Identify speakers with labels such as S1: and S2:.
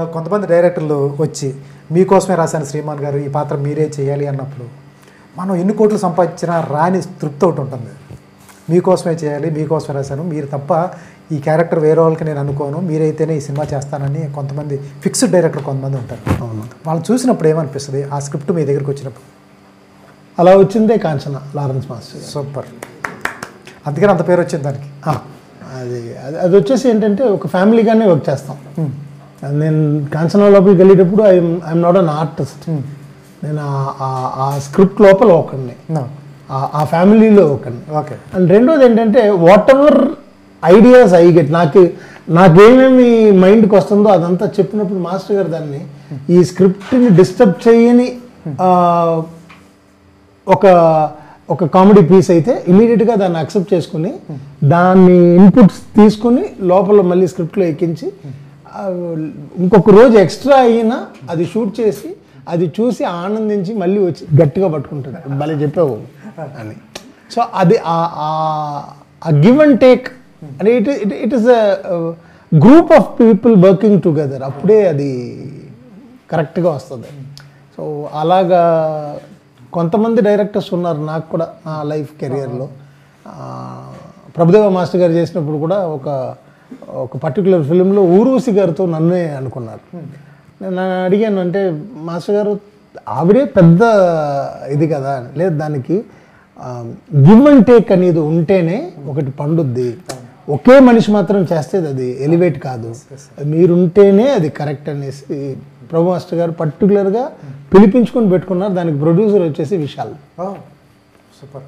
S1: కొంతమంది డైరెక్టర్లు వచ్చి మీకోసమే రాశాను శ్రీమాన్ గారు ఈ పాత్ర మీరే చేయాలి అన్నప్పుడు మనం ఎన్ని కోట్లు సంపాదించినా రాని తృప్తి ఒకటి ఉంటుంది. మీకోసమే చేయాలి, మీకోసమే రాశాను, మీరు తప్ప ఈ క్యారెక్టర్ వేరే వాళ్ళకి నేను అనుకోను, మీరైతేనే ఈ సినిమా చేస్తానని కొంతమంది ఫిక్స్డ్ డైరెక్టర్ కొంతమంది ఉంటారు. వాళ్ళు చూసినప్పుడు ఏమనిపిస్తుంది ఆ స్క్రిప్ట్ మీ దగ్గరికి వచ్చినప్పుడు?
S2: అలా వచ్చిందే కాంచన, లారెన్స్ మాస్టర్.
S1: సూపర్, అందుకని అంత పేరు వచ్చింది దానికి.
S2: అది అది వచ్చేసి ఏంటంటే ఒక ఫ్యామిలీగానే వర్క్ చేస్తాం. నేను కాంచన లోపలికి వెళ్ళేటప్పుడు ఐఎమ్ నాట్ అన్ ఆర్టిస్ట్. నేను ఆ స్క్రిప్ట్ లోపల ఒకడిని, ఆ ఫ్యామిలీలో ఒకడిని.
S1: ఓకే.
S2: అండ్ రెండోది ఏంటంటే whatever ideas I get, నాకేమేమి మైండ్కి వస్తుందో అదంతా చెప్పినప్పుడు మాస్టర్ గారు దాన్ని ఈ స్క్రిప్ట్ని డిస్టర్బ్ చేయని ఒక కామెడీ పీస్ అయితే ఇమీడియట్గా దాన్ని అక్సెప్ట్ చేసుకుని దాన్ని ఇన్పుట్స్ తీసుకుని లోపల మళ్ళీ స్క్రిప్ట్లో ఎక్కించి ఇంకొక రోజు ఎక్స్ట్రా అయినా అది షూట్ చేసి అది చూసి ఆనందించి మళ్ళీ వచ్చి గట్టిగా పట్టుకుంటాడు, భలే చెప్పావు అని. సో అది ఆ గివ్ అండ్ టేక్ అంటే it is a group of people working together, అప్పుడే అది కరెక్ట్గా వస్తుంది. సో అలాగా కొంతమంది డైరెక్టర్స్ ఉన్నారు నాకు కూడా నా లైఫ్ కెరియర్లో. ప్రభుదేవ మాస్టర్ గారు చేసినప్పుడు కూడా ఒక పర్టికులర్ ఫిలింలో ఊర్వశి గారితో నన్నే అనుకున్నారు. నేను అడిగాను, అంటే మాస్టర్ గారు ఆవిడే పెద్ద ఇది కదా, లేదు దానికి గివ్ అండ్ టేక్ అనేది ఉంటేనే ఒకటి పండుద్ది, ఒకే మనిషి మాత్రం చేస్తే అది ఎలివేట్ కాదు, మీరుంటేనే అది కరెక్ట్ అనేసి ప్రభు మాస్టర్ గారు పర్టికులర్గా పిలిపించుకొని పెట్టుకున్నారు. దానికి ప్రొడ్యూసర్ వచ్చేసి విశాల్.
S1: సూపర్.